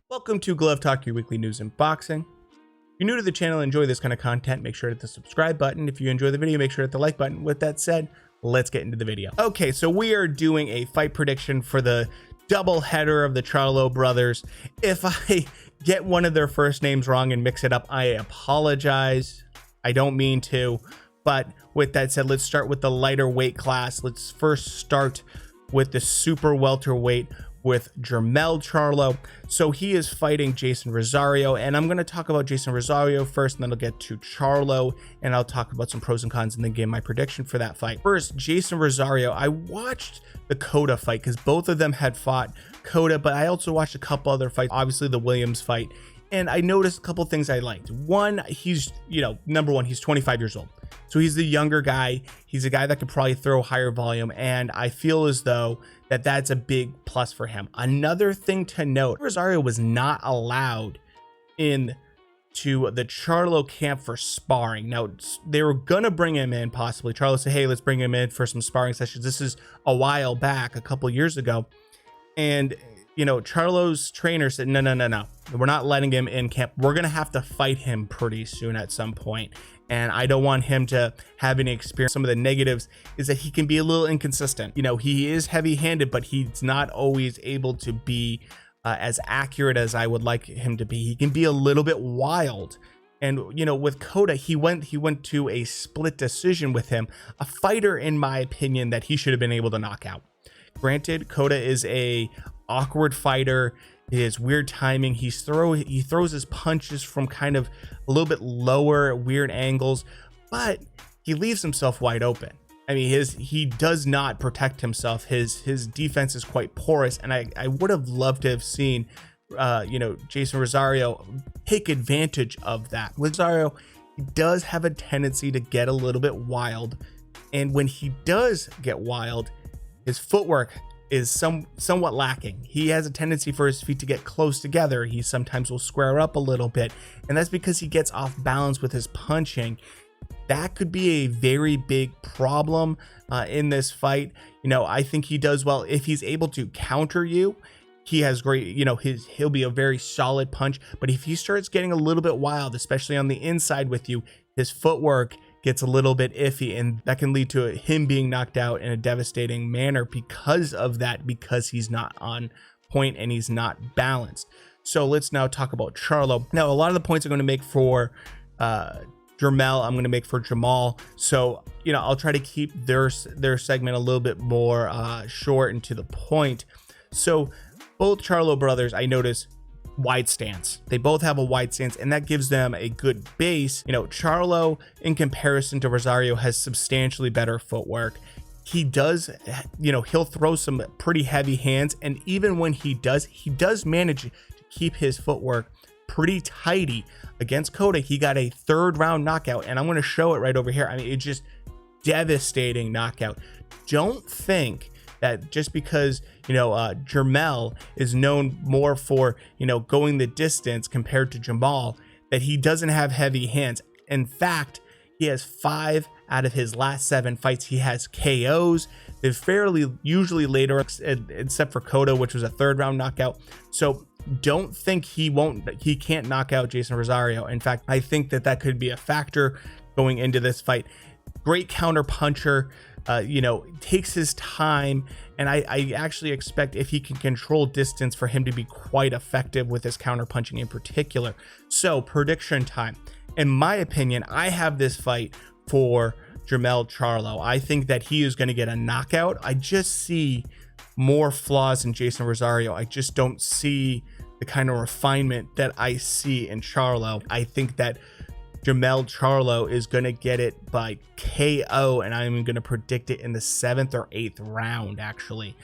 Welcome to Glove Talk, your weekly news in boxing. If you're new to the channel and enjoy this kind of content, make sure to hit the subscribe button. If you enjoy the video, make sure to hit the like button. With that said, let's get into the video. Okay, so we are doing a fight prediction for the double header of the Charlo brothers. If I get one of their first names wrong and mix it up, I apologize. I don't mean to. But with that said, let's start with the lighter weight class. Let's first start with the super welterweight with Charlo. So he is fighting Jason Rosario, and I'm going to talk about Jason Rosario first, and then I'll get to Charlo, and I'll talk about some pros and cons and then give my prediction for that fight. First, Jason Rosario. I watched the Cota fight because both of them had fought Cota, but I also watched a couple other fights, obviously the Williams fight, and I noticed a couple things I liked. One, he's, number one, he's 25 years old. So he's the younger guy. He's a guy that could probably throw higher volume, and I feel as though that's a big plus for him. Another thing to note, Rosario was not allowed in to the Charlo camp for sparring. Now, they were gonna bring him in possibly. Charlo said, hey, let's bring him in for some sparring sessions. This is a while back, a couple years ago. And Charlo's trainer said, no, we're not letting him in camp. We're gonna have to fight him pretty soon at some point, and I don't want him to have any experience. Some of the negatives is that he can be a little inconsistent. He is heavy-handed, but he's not always able to be as accurate as I would like him to be. He can be a little bit wild. And with Cota, he went to a split decision with him, a fighter, in my opinion, that he should have been able to knock out. Granted, Cota is a awkward fighter. His weird timing. He throws his punches from kind of a little bit lower, weird angles, but he leaves himself wide open. I mean, he does not protect himself. His defense is quite porous, and I would have loved to have seen Jason Rosario take advantage of that. Rosario, he does have a tendency to get a little bit wild, and when he does get wild, his footwork is somewhat lacking. He has a tendency for his feet to get close together. He sometimes will square up a little bit, and that's because he gets off balance with his punching. That could be a very big problem in this fight. I think he does well if he's able to counter you. He has great, he'll be a very solid punch, but if he starts getting a little bit wild, especially on the inside with you, his footwork gets a little bit iffy, and that can lead to him being knocked out in a devastating manner because of that, because he's not on point and he's not balanced. So let's now talk about Charlo. Now, a lot of the points I'm going to make for Jermell, I'm going to make for Jamal. So, I'll try to keep their segment a little bit more short and to the point. So both Charlo brothers, I notice, wide stance. They both have a wide stance, and that gives them a good base. Charlo, in comparison to Rosario, has substantially better footwork. He does, he'll throw some pretty heavy hands, and even when he does manage to keep his footwork pretty tidy. Against Cota, he got a third round knockout, and I'm going to show it right over here. I mean, it's just devastating knockout. Don't think that just because Jermell is known more for going the distance compared to Jamal, that he doesn't have heavy hands. In fact, he has 5 out of his last 7 fights. He has KOs. They're fairly usually later, except for Cota, which was a third round knockout. So don't think he can't knock out Jason Rosario. In fact, I think that could be a factor going into this fight. Great counter puncher. Takes his time, and I actually expect, if he can control distance, for him to be quite effective with his counter punching in particular. So prediction time. In my opinion, I have this fight for Charlo. I think that he is going to get a knockout. I just see more flaws in Jason Rosario. I just don't see the kind of refinement that I see in Charlo. I think that Charlo is going to get it by KO, and I'm going to predict it in the 7th or 8th round, actually.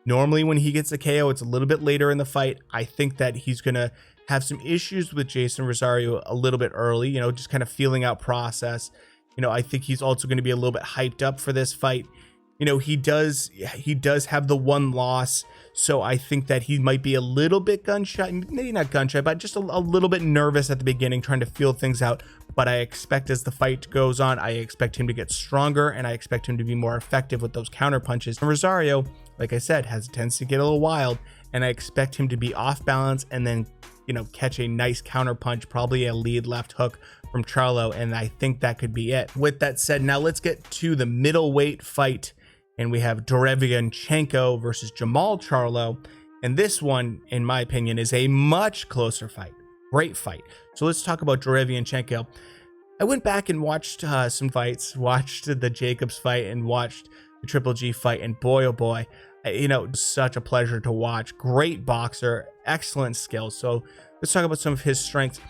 Normally, when he gets a KO, it's a little bit later in the fight. I think that he's going to have some issues with Jason Rosario a little bit early, just kind of feeling out process. I think he's also going to be a little bit hyped up for this fight. He does have the one loss, so I think that he might be a little bit gunshot, maybe not gunshot, but just a little bit nervous at the beginning, trying to feel things out. But I expect, as the fight goes on, I expect him to get stronger, and I expect him to be more effective with those counter punches. And Rosario, like I said, has a tendency to get a little wild, and I expect him to be off balance and then, catch a nice counter punch, probably a lead left hook from Charlo, and I think that could be it. With that said, now let's get to the middleweight fight, and we have Derevyanchenko versus Jamal Charlo, and this one, in my opinion, is a much closer fight. Great fight. So let's talk about Derevyanchenko. I went back and watched some fights, watched the Jacobs fight and watched the Triple G fight, and boy, oh boy, such a pleasure to watch. Great boxer, excellent skills. So let's talk about some of his strengths.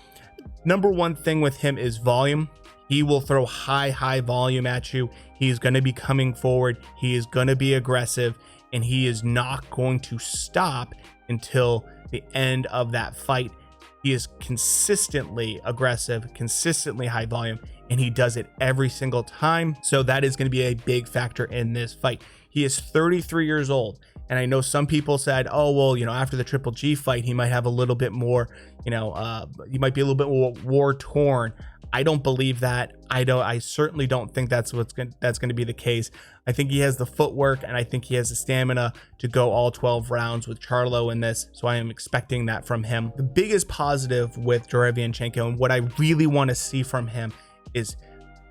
Number one thing with him is volume. He will throw high volume at you. He's going to be coming forward. He is going to be aggressive, and he is not going to stop until the end of that fight. He is consistently aggressive, consistently high volume, and he does it every single time. So that is going to be a big factor in this fight. He is 33 years old. And I know some people said, oh, well, after the Triple G fight, he might have a little bit more, he might be a little bit more war torn. I don't believe that. I certainly don't think that's going to be the case. I think he has the footwork, and I think he has the stamina to go all 12 rounds with Charlo in this. So I am expecting that from him. The biggest positive with Derevyanchenko, and what I really want to see from him, is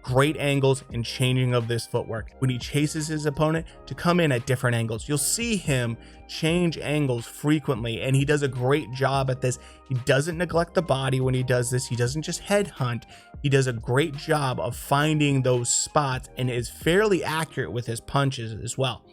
great angles and changing of this footwork. When he chases his opponent to come in at different angles, you'll see him change angles frequently, and he does a great job at this. He doesn't neglect the body when he does this. He doesn't just headhunt. He does a great job of finding those spots and is fairly accurate with his punches as well.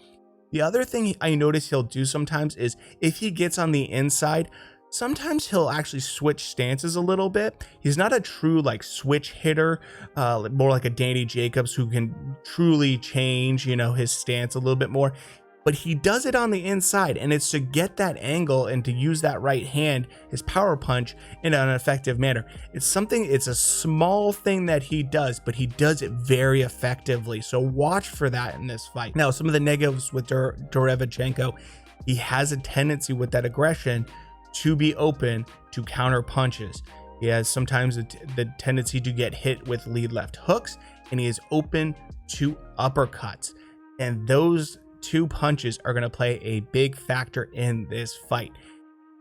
The other thing I notice he'll do sometimes is if he gets on the inside, sometimes he'll actually switch stances a little bit. He's not a true switch hitter, more like a Danny Jacobs who can truly change, his stance a little bit more. But he does it on the inside, and it's to get that angle and to use that right hand, his power punch, in an effective manner. It's a small thing that he does, but he does it very effectively. So watch for that in this fight. Now, some of the negatives with Derevyanchenko, he has a tendency with that aggression to be open to counter punches. He has sometimes the tendency to get hit with lead left hooks, and he is open to uppercuts. And those two punches are going to play a big factor in this fight.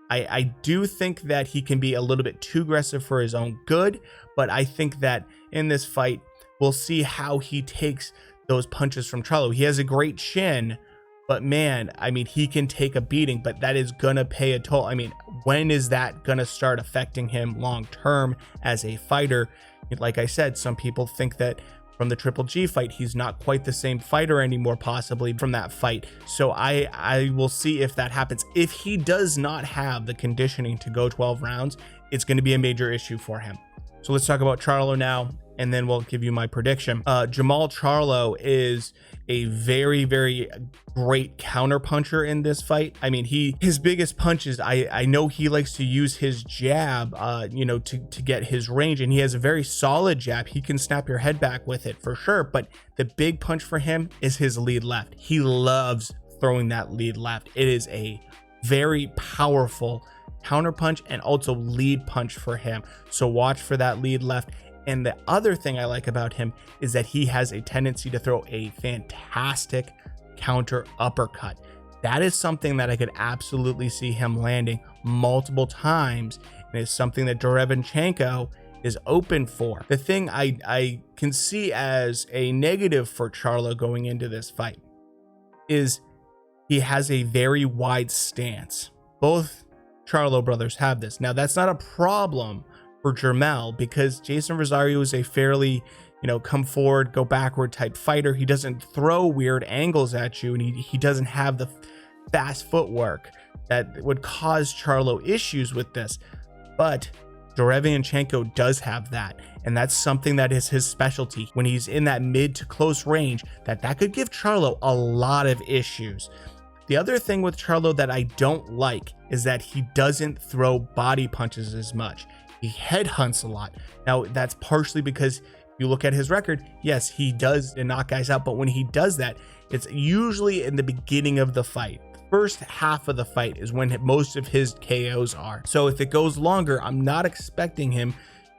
I do think that he can be a little bit too aggressive for his own good, but I think that in this fight, we'll see how he takes those punches from Charlo. He has a great chin, but man, he can take a beating, but that is going to pay a toll. When is that going to start affecting him long term as a fighter? Like I said, some people think that from the Triple G fight, he's not quite the same fighter anymore, possibly from that fight. So I will see if that happens. If he does not have the conditioning to go 12 rounds, it's going to be a major issue for him. So let's talk about Charlo now, and then we'll give you my prediction. Jamal Charlo is a very, very great counter puncher in this fight. His biggest punches, I know he likes to use his jab, to get his range, and he has a very solid jab. He can snap your head back with it for sure, but the big punch for him is his lead left. He loves throwing that lead left. It is a very powerful counter punch and also lead punch for him. So watch for that lead left. And the other thing I like about him is that he has a tendency to throw a fantastic counter uppercut. That is something that I could absolutely see him landing multiple times, and it's something that Derevyanchenko is open for. The thing I can see as a negative for Charlo going into this fight is he has a very wide stance. Both Charlo brothers have this. Now, that's not a problem for Jamal because Jason Rosario is a fairly, come forward, go backward type fighter. He doesn't throw weird angles at you, and he doesn't have the fast footwork that would cause Charlo issues with this. But Derevyanchenko does have that, and that's something that is his specialty. When he's in that mid to close range, that could give Charlo a lot of issues. The other thing with Charlo that I don't like is that he doesn't throw body punches as much. He headhunts a lot. Now, that's partially because you look at his record. Yes, he does knock guys out, but when he does that, it's usually in the beginning of the fight. First half of the fight is when most of his KOs are. So if it goes longer, I'm not expecting him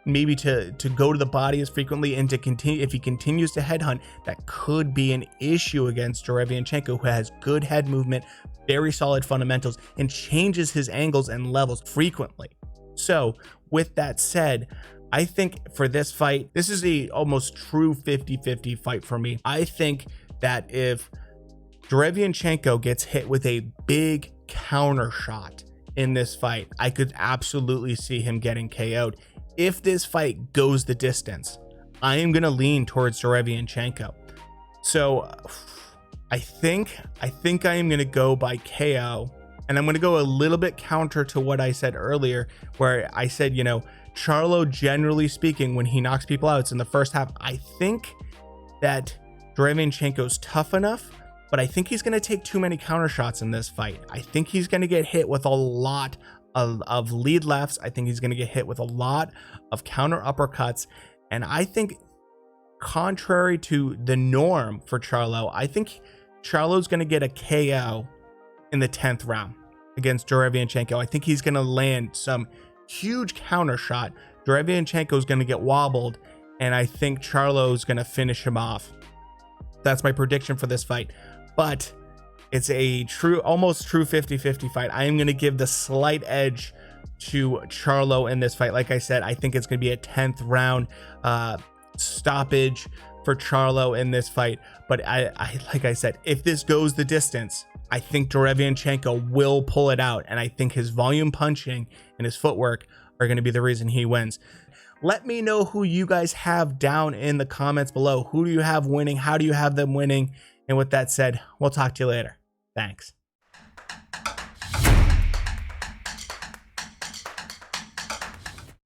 maybe to go to the body as frequently and to continue. If he continues to headhunt, that could be an issue against Derevyanchenko, who has good head movement, very solid fundamentals and changes his angles and levels frequently. So with that said, I think for this fight, this is a almost true 50-50 fight for me. I think that if Derevyanchenko gets hit with a big counter shot in this fight, I could absolutely see him getting KO'd. If this fight goes the distance, I am going to lean towards Derevyanchenko. So I think I am going to go by KO, and I'm going to go a little bit counter to what I said earlier, where I said, you know, Charlo, generally speaking, when he knocks people out, it's in the first half. I think that Derevyanchenko's tough enough, but I think he's going to take too many counter shots in this fight. I think he's going to get hit with a lot of lead lefts. I think he's going to get hit with a lot of counter uppercuts. And I think, contrary to the norm for Charlo, I think Charlo's going to get a KO in the 10th round against Derevyanchenko. I think he's going to land some huge counter shot. Derevyanchenko's going to get wobbled, and I think Charlo's going to finish him off. That's my prediction for this fight. But it's a almost true 50-50 fight. I am going to give the slight edge to Charlo in this fight. Like I said, I think it's going to be a 10th round stoppage for Charlo in this fight. But like I said, if this goes the distance, I think Derevyanchenko will pull it out. And I think his volume punching and his footwork are going to be the reason he wins. Let me know who you guys have down in the comments below. Who do you have winning? How do you have them winning? And with that said, we'll talk to you later. Thanks.